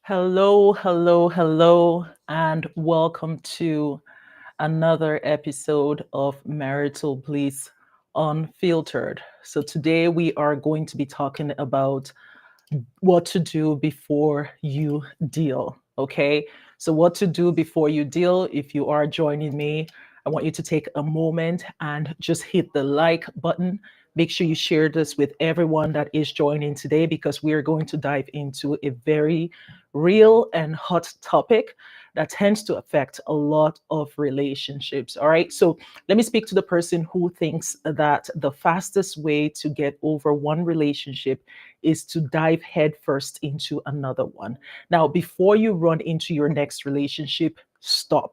Hello, hello, hello, and welcome to another episode of Marital Bliss Unfiltered. So, today we are going to be talking about what to do before you deal. Okay. So, what to do before you deal. If you are joining me, I want you to take a moment and just hit the like button. Make sure you share this with everyone that is joining today because we are going to dive into a very real and hot topic that tends to affect a lot of relationships. All right. So, let me speak to the person who thinks that the fastest way to get over one relationship is to dive headfirst into another one. Now, before you run into your next relationship, stop.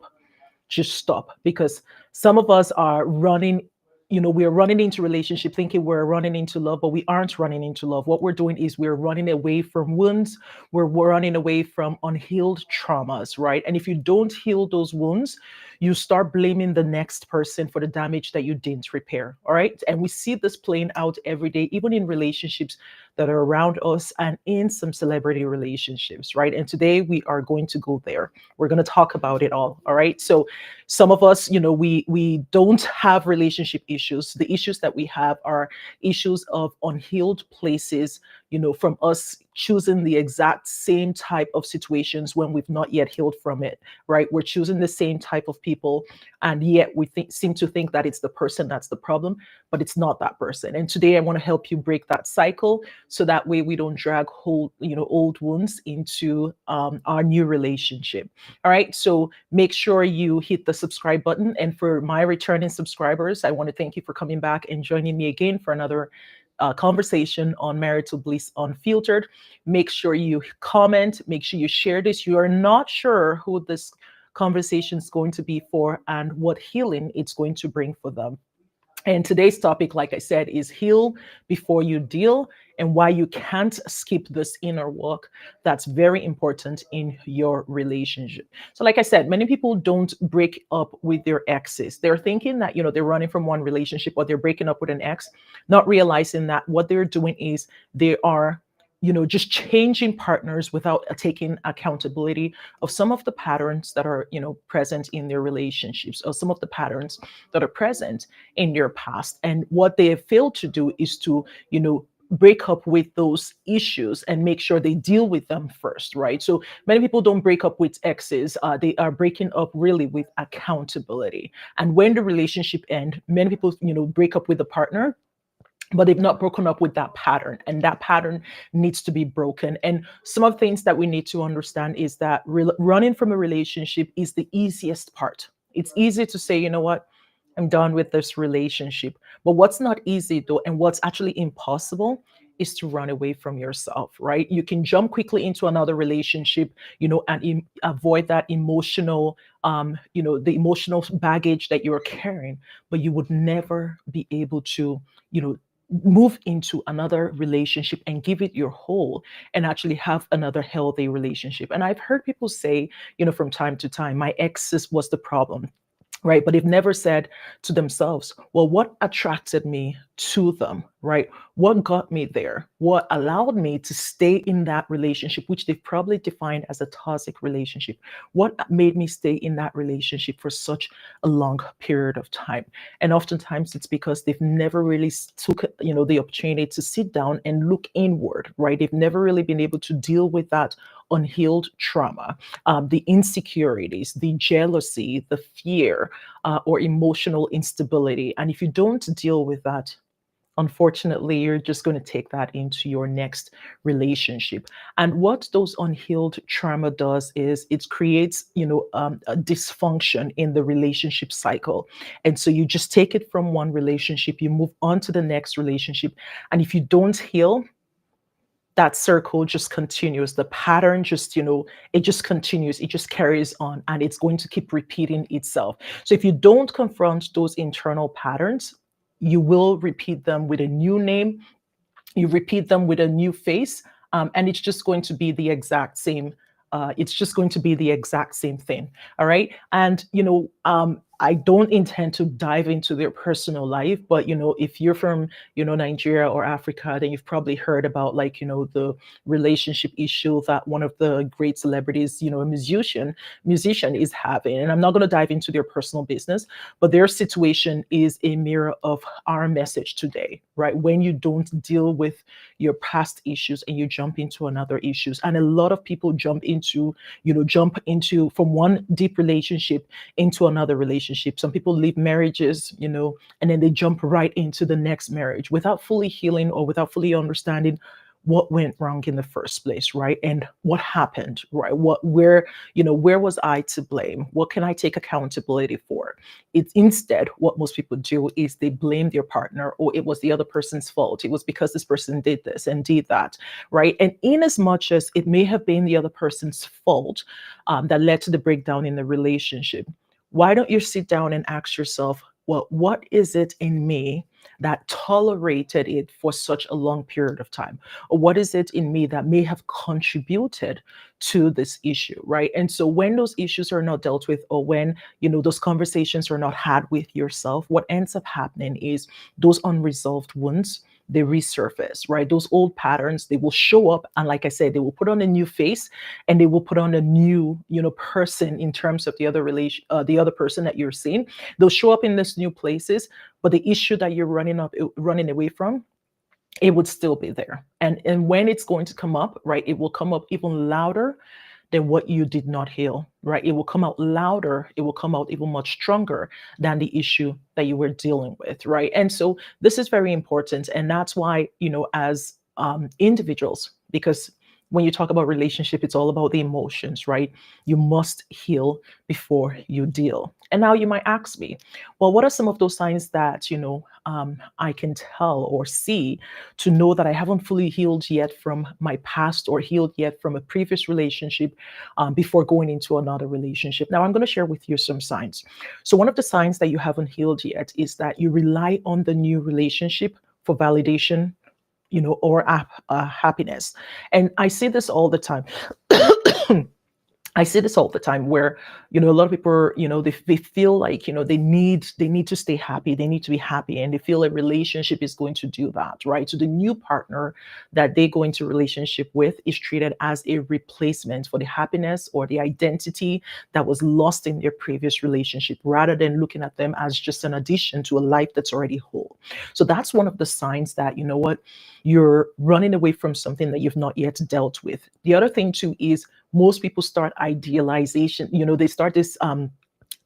Just stop, because some of us are running, we're running into relationship thinking we're running into love, but we aren't running into love. What we're doing is we're running away from wounds. We're running away from unhealed traumas, right? And if you don't heal those wounds, you start blaming the next person for the damage that you didn't repair. All right. And we see this playing out every day, even in relationships that are around us and in some celebrity relationships, right? And today we are going to go there. We're going to talk about it all right? So some of us, we don't have relationship issues. The issues that we have are issues of unhealed places, from us choosing the exact same type of situations when we've not yet healed from it, right? We're choosing the same type of people, and yet seem to think that it's the person that's the problem, but it's not that person. And today I want to help you break that cycle, so that way we don't drag old wounds into our new relationship. All right. So make sure you hit the subscribe button. And for my returning subscribers, I want to thank you for coming back and joining me again for another conversation on Marital Bliss Unfiltered. Make sure you comment, make sure you share this. You are not sure who this conversation is going to be for and what healing it's going to bring for them. And today's topic, like I said, is heal before you deal, and why you can't skip this inner work that's very important in your relationship. So, like I said, many people don't break up with their exes. They're thinking that, they're running from one relationship or they're breaking up with an ex, not realizing that what they're doing is they are just changing partners without taking accountability of some of the patterns that are, present in their relationships, or some of the patterns that are present in your past. And what they have failed to do is to, break up with those issues and make sure they deal with them first, right? So many people don't break up with exes. They are breaking up really with accountability. And when the relationship ends, many people, break up with the partner, but they've not broken up with that pattern, and that pattern needs to be broken. And some of the things that we need to understand is that running from a relationship is the easiest part. It's easy to say, you know what, I'm done with this relationship. But what's not easy though, and what's actually impossible, is to run away from yourself, right? You can jump quickly into another relationship, and avoid that emotional, the emotional baggage that you're carrying, but you would never be able to, move into another relationship and give it your whole and actually have another healthy relationship. And I've heard people say, from time to time, my exes was the problem, right? But they've never said to themselves, well, what attracted me to them, right? What got me there? What allowed me to stay in that relationship, which they've probably defined as a toxic relationship? What made me stay in that relationship for such a long period of time? And oftentimes it's because they've never really took, the opportunity to sit down and look inward, right? They've never really been able to deal with that unhealed trauma, the insecurities, the jealousy, the fear, or emotional instability. And if you don't deal with that, unfortunately, you're just going to take that into your next relationship. And what those unhealed trauma does is it creates, a dysfunction in the relationship cycle. And so you just take it from one relationship, you move on to the next relationship. And if you don't heal, that circle just continues. The pattern just, it just continues. It just carries on, and it's going to keep repeating itself. So if you don't confront those internal patterns, you will repeat them with a new name. You repeat them with a new face, and it's just going to be the exact same. It's just going to be the exact same thing. All right. And, I don't intend to dive into their personal life, but if you're from, Nigeria or Africa, then you've probably heard about, like, the relationship issue that one of the great celebrities, a musician is having. And I'm not going to dive into their personal business, but their situation is a mirror of our message today, right? When you don't deal with your past issues and you jump into another issues. And a lot of people jump into from one deep relationship into another relationship. Some people leave marriages, and then they jump right into the next marriage without fully healing or without fully understanding what went wrong in the first place, right? And what happened, right? Where was I to blame? What can I take accountability for? It's instead what most people do is they blame their partner, or it was the other person's fault. It was because this person did this and did that, right? And in as much as it may have been the other person's fault that led to the breakdown in the relationship, why don't you sit down and ask yourself, well, what is it in me that tolerated it for such a long period of time? Or what is it in me that may have contributed to this issue, right? And so when those issues are not dealt with, or when, those conversations are not had with yourself, what ends up happening is those unresolved wounds, they resurface, right? Those old patterns, they will show up. And like I said, they will put on a new face, and they will put on a new, person in terms of the other person that you're seeing. They'll show up in these new places, but the issue that you're running away from, it would still be there. And when it's going to come up, right, it will come up even louder than what you did not heal, right? It will come out louder. It will come out even much stronger than the issue that you were dealing with, right? And so this is very important. And that's why, as individuals, because when you talk about relationship, it's all about the emotions, right? You must heal before you deal. And now you might ask me, well, what are some of those signs that, I can tell or see to know that I haven't fully healed yet from my past, or healed yet from a previous relationship, before going into another relationship? Now, I'm going to share with you some signs. So one of the signs that you haven't healed yet is that you rely on the new relationship for validation, or happiness. And I see this all the time. I see this all the time where, a lot of people are, they feel like, they need to stay happy. They need to be happy. And they feel a relationship is going to do that, right? So the new partner that they go into relationship with is treated as a replacement for the happiness or the identity that was lost in their previous relationship, rather than looking at them as just an addition to a life that's already whole. So that's one of the signs that, you're running away from something that you've not yet dealt with. The other thing too is most people start idealization. They start this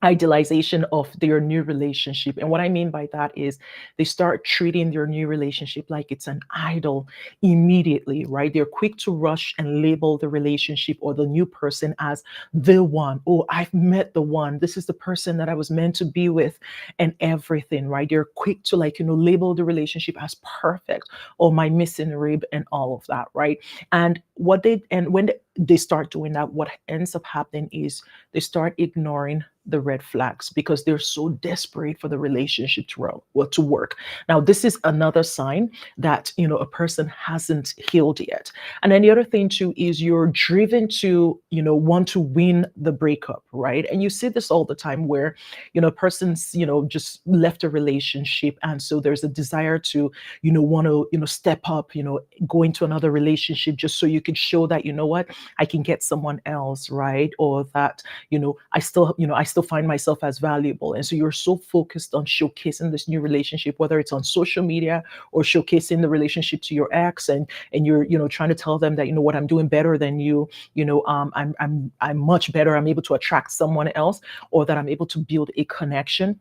idealization of their new relationship. And what I mean by that is they start treating their new relationship like it's an idol immediately, right? They're quick to rush and label the relationship or the new person as the one. Oh, I've met the one. This is the person that I was meant to be with, and everything, right? They're quick to, like, label the relationship as perfect, or my missing rib, and all of that, right? And when they start doing that, what ends up happening is they start ignoring the red flags because they're so desperate for the relationship to work. Now, this is another sign that, a person hasn't healed yet. And then the other thing too is you're driven to, want to win the breakup, right? And you see this all the time where, a person's, just left a relationship. And so there's a desire to, want to, step up, go into another relationship just so you can show that, what, I can get someone else, right? Or that, I still find myself as valuable. And so you're so focused on showcasing this new relationship, whether it's on social media or showcasing the relationship to your ex, and you're, trying to tell them that, what, I'm doing better than you, I'm much better. I'm able to attract someone else, or that I'm able to build a connection.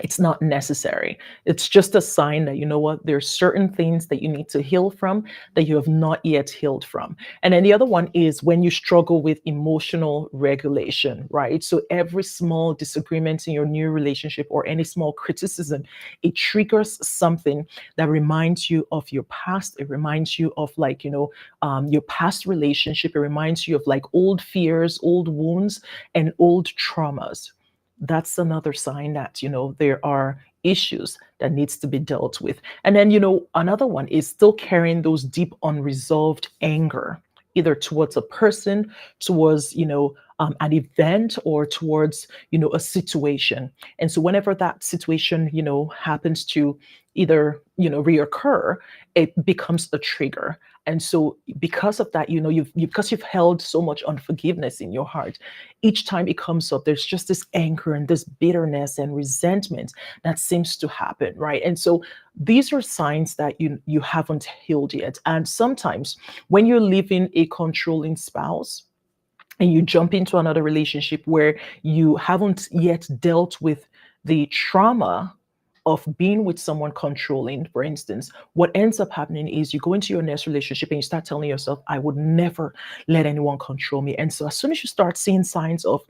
It's not necessary. It's just a sign that, what, there's certain things that you need to heal from that you have not yet healed from. And then the other one is when you struggle with emotional regulation, right? So every small disagreement in your new relationship, or any small criticism, it triggers something that reminds you of your past. It reminds you of, like, your past relationship. It reminds you of, like, old fears, old wounds, and old traumas. That's another sign that, there are issues that needs to be dealt with. And then, another one is still carrying those deep unresolved anger, either towards a person, towards, an event or towards, a situation. And so whenever that situation, happens to either, reoccur, it becomes a trigger. And so because of that, because you've held so much unforgiveness in your heart, each time it comes up, there's just this anger and this bitterness and resentment that seems to happen, right? And so these are signs that you haven't healed yet. And sometimes when you're living a controlling spouse and you jump into another relationship where you haven't yet dealt with the trauma of being with someone controlling, for instance, what ends up happening is you go into your next relationship and you start telling yourself, I would never let anyone control me. And so as soon as you start seeing signs of,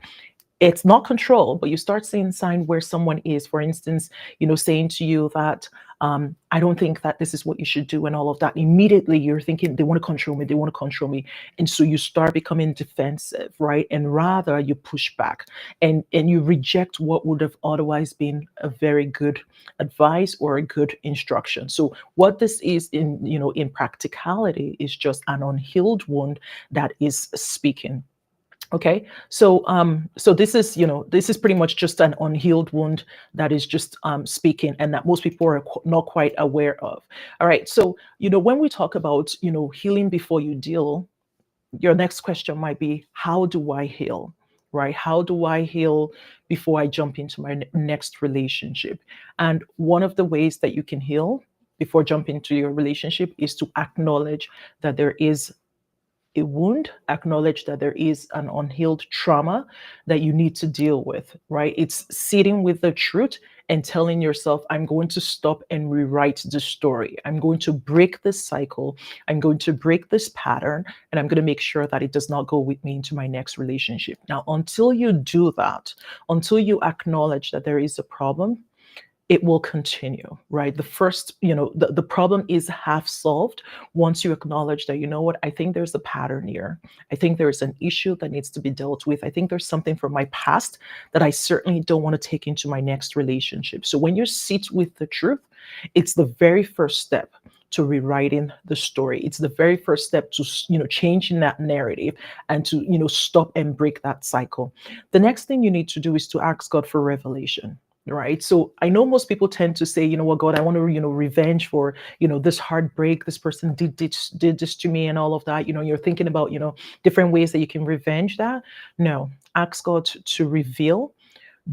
it's not control, but you start seeing sign where someone is, for instance, saying to you that, I don't think that this is what you should do and all of that. Immediately you're thinking they want to control me, they want to control me. And so you start becoming defensive, right? And rather you push back and you reject what would have otherwise been a very good advice or a good instruction. So what this is in practicality is just an unhealed wound that is speaking. Okay, so this is pretty much just an unhealed wound that is just speaking, and that most people are not quite aware of. All right, so when we talk about healing before you deal, your next question might be, how do I heal? Right? How do I heal before I jump into my next relationship? And one of the ways that you can heal before jumping into your relationship is to acknowledge that there is a wound, acknowledge that there is an unhealed trauma that you need to deal with, right? It's sitting with the truth and telling yourself, I'm going to stop and rewrite the story. I'm going to break this cycle. I'm going to break this pattern, and I'm going to make sure that it does not go with me into my next relationship. Now, until you do that, until you acknowledge that there is a problem, it will continue, right? The first, the problem is half solved once you acknowledge that, what, I think there's a pattern here. I think there's an issue that needs to be dealt with. I think there's something from my past that I certainly don't want to take into my next relationship. So when you sit with the truth, it's the very first step to rewriting the story. It's the very first step to, changing that narrative and to, stop and break that cycle. The next thing you need to do is to ask God for revelation. Right. So I know most people tend to say, what, God, I want to, revenge for, this heartbreak. This person did this to me and all of that. You're thinking about, different ways that you can revenge that. No, ask God to reveal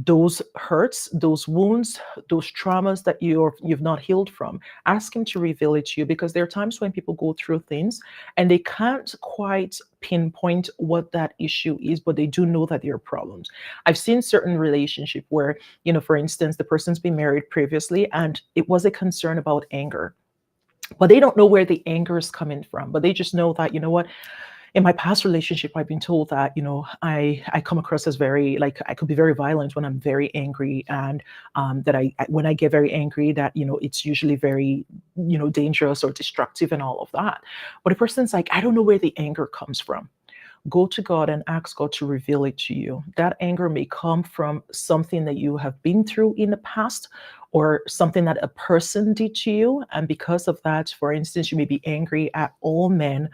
those hurts, those wounds, those traumas that you've not healed from. Ask him to reveal it to you, because there are times when people go through things and they can't quite pinpoint what that issue is, but they do know that there are problems. I've seen certain relationship where, for instance, the person's been married previously and it was a concern about anger, but they don't know where the anger is coming from. But they just know that, what, in my past relationship, I've been told that, I come across as very, like, I could be very violent when I'm very angry, and that when I get very angry, that, it's usually very, dangerous or destructive and all of that. But a person's like, I don't know where the anger comes from. Go to God and ask God to reveal it to you. That anger may come from something that you have been through in the past, or something that a person did to you. And because of that, for instance, you may be angry at all men,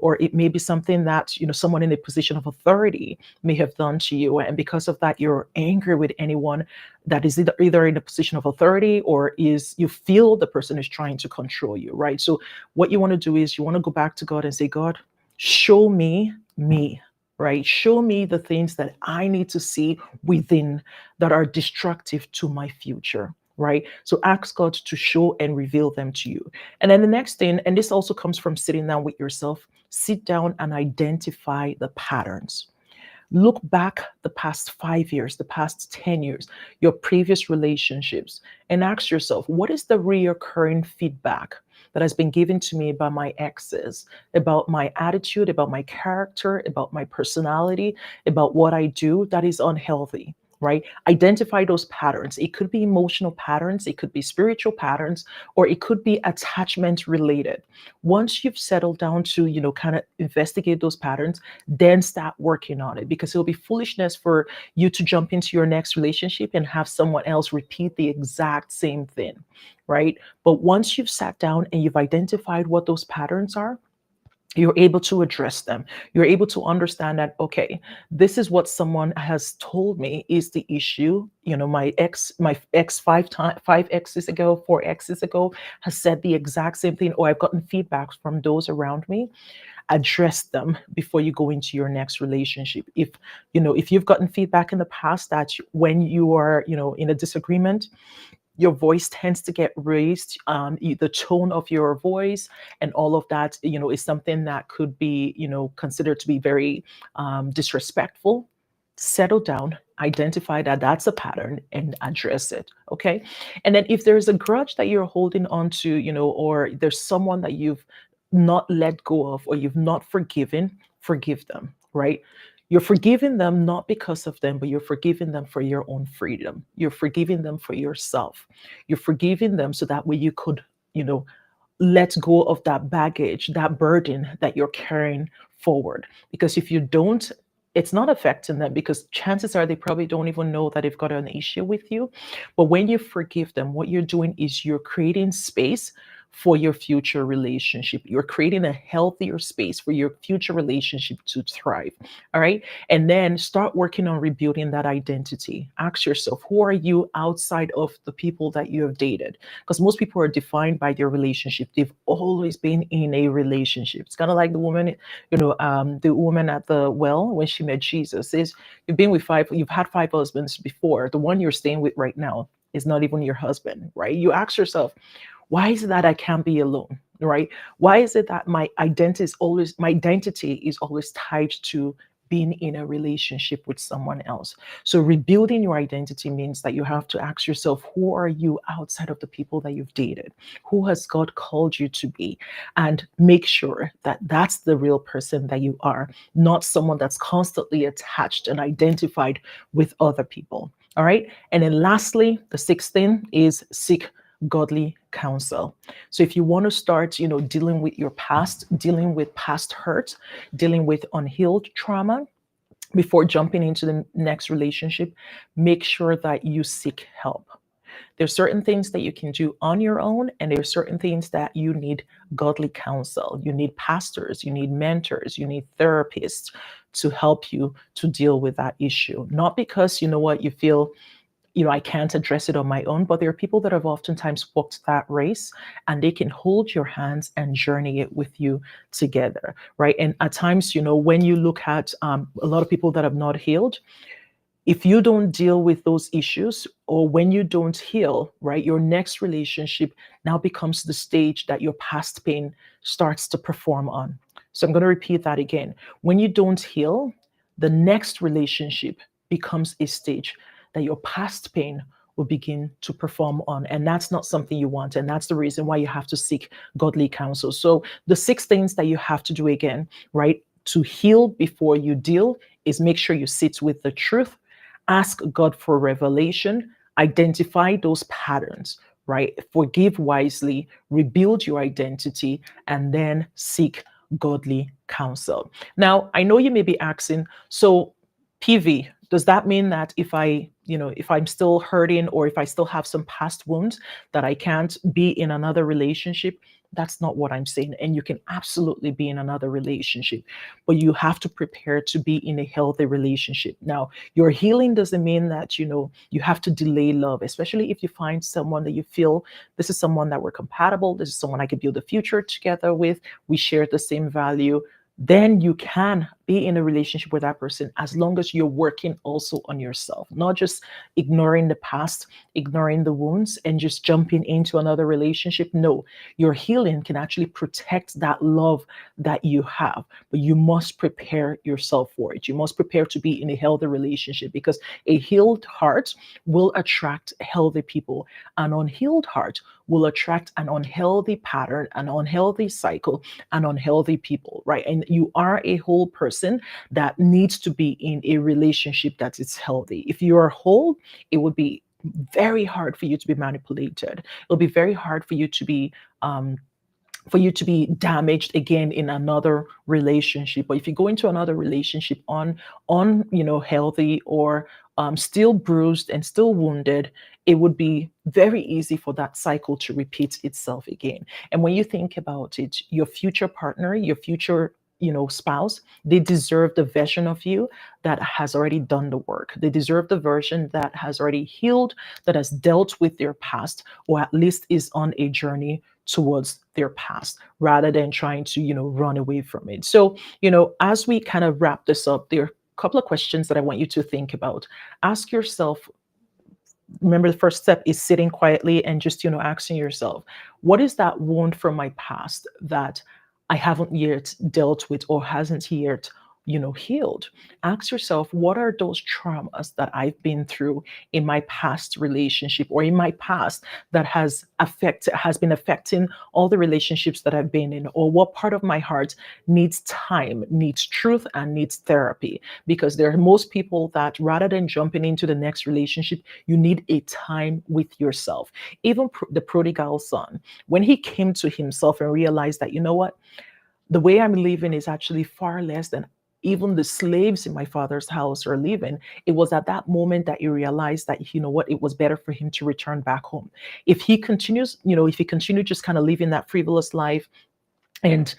or it may be something that, someone in a position of authority may have done to you. And because of that, you're angry with anyone that is either in a position of authority, or is, you feel the person is trying to control you, right? So what you want to do is you want to go back to God and say, God, show me, right? Show me the things that I need to see within that are destructive to my future, right? So ask God to show and reveal them to you. And then the next thing, and this also comes from sitting down with yourself, sit down and identify the patterns. Look back the past 5 years, the past 10 years, your previous relationships, and ask yourself, what is the reoccurring feedback that has been given to me by my exes about my attitude, about my character, about my personality, about what I do that is unhealthy? Right? Identify those patterns. It could be emotional patterns, it could be spiritual patterns, or it could be attachment related. Once you've settled down to, kind of investigate those patterns, then start working on it, because it'll be foolishness for you to jump into your next relationship and have someone else repeat the exact same thing, right? But once you've sat down and you've identified what those patterns are, You're able to address them. You're able to understand that, okay, this is what someone has told me is the issue. My ex 5 exes ago, 4 exes ago has said the exact same thing, or I've gotten feedback from those around me. Address them before you go into your next relationship. If you've gotten feedback in the past that when you are, in a disagreement, your voice tends to get raised, the tone of your voice and all of that, is something that could be, considered to be very disrespectful. Settle down, identify that that's a pattern, and address it. Okay. And then if there's a grudge that you're holding on to, or there's someone that you've not let go of, or you've not forgiven, forgive them, right? You're forgiving them not because of them, but you're forgiving them for your own freedom. You're forgiving them for yourself. You're forgiving them so that way you could, you know, let go of that baggage, that burden that you're carrying forward. Because if you don't, it's not affecting them, because chances are they probably don't even know that they've got an issue with you. But when you forgive them, what you're doing is you're creating space for your future relationship. You're creating a healthier space for your future relationship to thrive. All right. And then start working on rebuilding that identity. Ask yourself, who are you outside of the people that you have dated? Because most people are defined by their relationship. They've always been in a relationship. It's kind of like the woman at the well when she met Jesus. Is you've had 5 husbands before. The one you're staying with right now is not even your husband, right? You ask yourself, why is it that I can't be alone, right? Why is it that my identity is always tied to being in a relationship with someone else? So rebuilding your identity means that you have to ask yourself, who are you outside of the people that you've dated? Who has God called you to be? And make sure that that's the real person that you are, not someone that's constantly attached and identified with other people. All right. And then lastly, the sixth thing is seek godly counsel. So if you want to start, dealing with your past, dealing with past hurt, dealing with unhealed trauma, before jumping into the next relationship, make sure that you seek help. There's certain things that you can do on your own, and there's certain things that you need godly counsel. You need pastors, you need mentors, you need therapists to help you to deal with that issue. Not because you feel I can't address it on my own, but there are people that have oftentimes walked that race, and they can hold your hands and journey it with you together, right? And at times, when you look at a lot of people that have not healed, if you don't deal with those issues, or when you don't heal, right, your next relationship now becomes the stage that your past pain starts to perform on. So I'm going to repeat that again. When you don't heal, the next relationship becomes a stage that your past pain will begin to perform on. And that's not something you want. And that's the reason why you have to seek godly counsel. So the 6 things that you have to do again, right, to heal before you deal is make sure you sit with the truth, ask God for revelation, identify those patterns, right? Forgive wisely, rebuild your identity, and then seek godly counsel. Now, I know you may be asking, so PV, does that mean that if I'm still hurting, or if I still have some past wounds, that I can't be in another relationship? That's not what I'm saying. And you can absolutely be in another relationship, but you have to prepare to be in a healthy relationship. Now, your healing doesn't mean that, you have to delay love, especially if you find someone that you feel, this is someone that we're compatible. This is someone I could build a future together with. We share the same value. Then you can be in a relationship with that person, as long as you're working also on yourself, not just ignoring the past, ignoring the wounds, and just jumping into another relationship. No, your healing can actually protect that love that you have, but you must prepare yourself for it. You must prepare to be in a healthy relationship, because a healed heart will attract healthy people. An unhealed heart will attract an unhealthy pattern, an unhealthy cycle, and unhealthy people, right? And you are a whole person that needs to be in a relationship that is healthy. If you are whole, it would be very hard for you to be manipulated. It'll be very hard for you to be for you to be damaged again in another relationship. But if you go into another relationship on healthy, or still bruised and still wounded, it would be very easy for that cycle to repeat itself again. And when you think about it, your future partner, your future spouse, they deserve the version of you that has already done the work. They deserve the version that has already healed, that has dealt with their past, or at least is on a journey towards their past, rather than trying to run away from it. So as we kind of wrap this up, there are a couple of questions that I want you to think about. Ask yourself, remember, the first step is sitting quietly and just asking yourself, what is that wound from my past that I haven't yet dealt with, or hasn't yet healed? Ask yourself, what are those traumas that I've been through in my past relationship, or in my past, that has been affecting all the relationships that I've been in? Or what part of my heart needs time, needs truth, and needs therapy? Because there are most people that, rather than jumping into the next relationship, you need a time with yourself. Even the prodigal son, when he came to himself and realized that, what, the way I'm living is actually far less than even the slaves in my father's house are living. It was at that moment that he realized that, what, it was better for him to return back home. If he continued just kind of living that frivolous life, and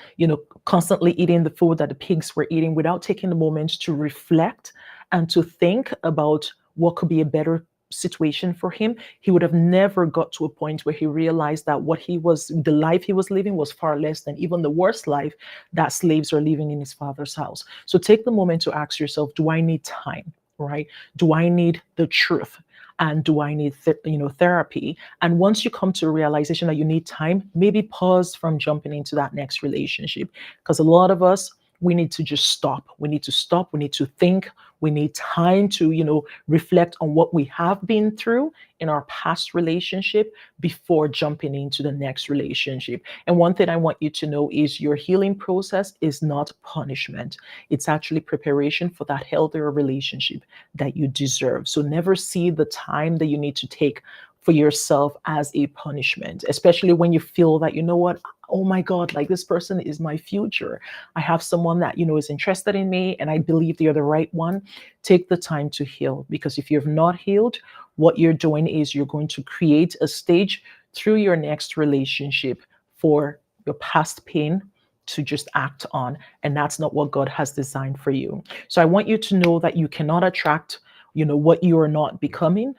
constantly eating the food that the pigs were eating, without taking the moment to reflect and to think about what could be a better situation for him, he would have never got to a point where he realized that the life he was living was far less than even the worst life that slaves are living in his father's house. So take the moment to ask yourself, do I need time? Right? Do I need the truth? And do I need therapy? And once you come to a realization that you need time, maybe pause from jumping into that next relationship. Because a lot of us, we need to just stop. We need to stop. We need to think. We need time to, reflect on what we have been through in our past relationship before jumping into the next relationship. And one thing I want you to know is your healing process is not punishment. It's actually preparation for that healthier relationship that you deserve. So never see the time that you need to take for yourself as a punishment, especially when you feel that, what, oh my God, like, this person is my future. I have someone that, is interested in me, and I believe they're the right one. Take the time to heal, because if you've not healed, what you're doing is you're going to create a stage through your next relationship for your past pain to just act on. And that's not what God has designed for you. So I want you to know that you cannot attract, what you are not becoming.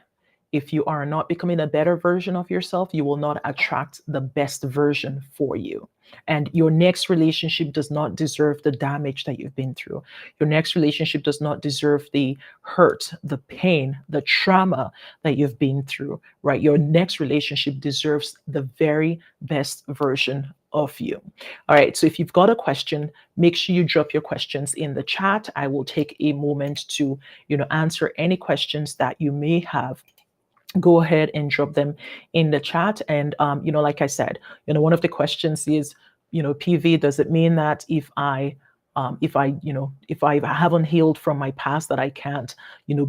If you are not becoming a better version of yourself, you will not attract the best version for you. And your next relationship does not deserve the damage that you've been through. Your next relationship does not deserve the hurt, the pain, the trauma that you've been through, right? Your next relationship deserves the very best version of you. All right. So if you've got a question, make sure you drop your questions in the chat. I will take a moment to, answer any questions that you may have. Go ahead and drop them in the chat. And like I said, one of the questions is, PV, does it mean that if I haven't healed from my past, that I can't,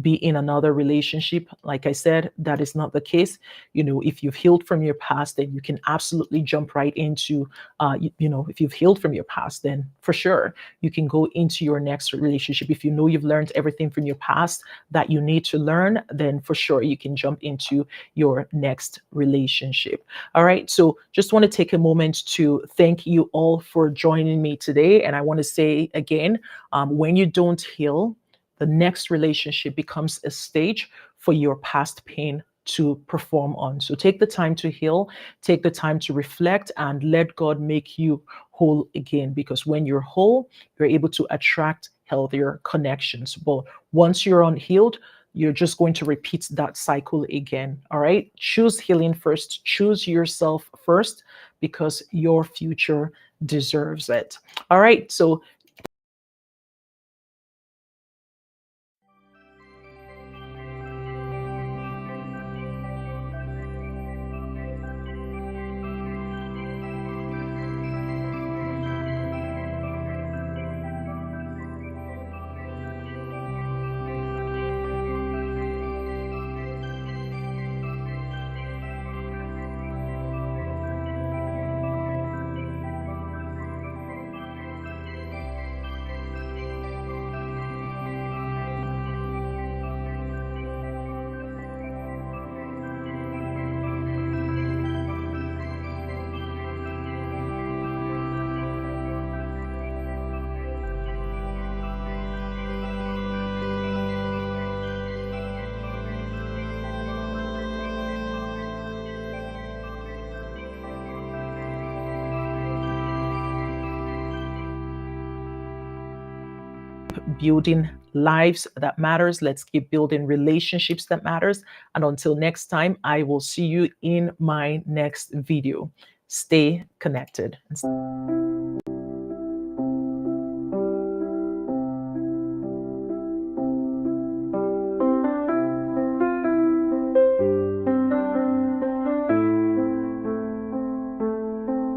be in another relationship? Like I said, that is not the case. If you've healed from your past, then you can absolutely jump right into, if you've healed from your past, then for sure you can go into your next relationship. If you know you've learned everything from your past that you need to learn, then for sure you can jump into your next relationship. All right. So just want to take a moment to thank you all for joining me today. And I want to say again, when you don't heal, the next relationship becomes a stage for your past pain to perform on. So take the time to heal, take the time to reflect, and let God make you whole again. Because when you're whole, you're able to attract healthier connections. But once you're unhealed, you're just going to repeat that cycle again. All right. Choose healing first. Choose yourself first, because your future deserves it. All right. So building lives that matters. Let's keep building relationships that matters. And until next time, I will see you in my next video. Stay connected.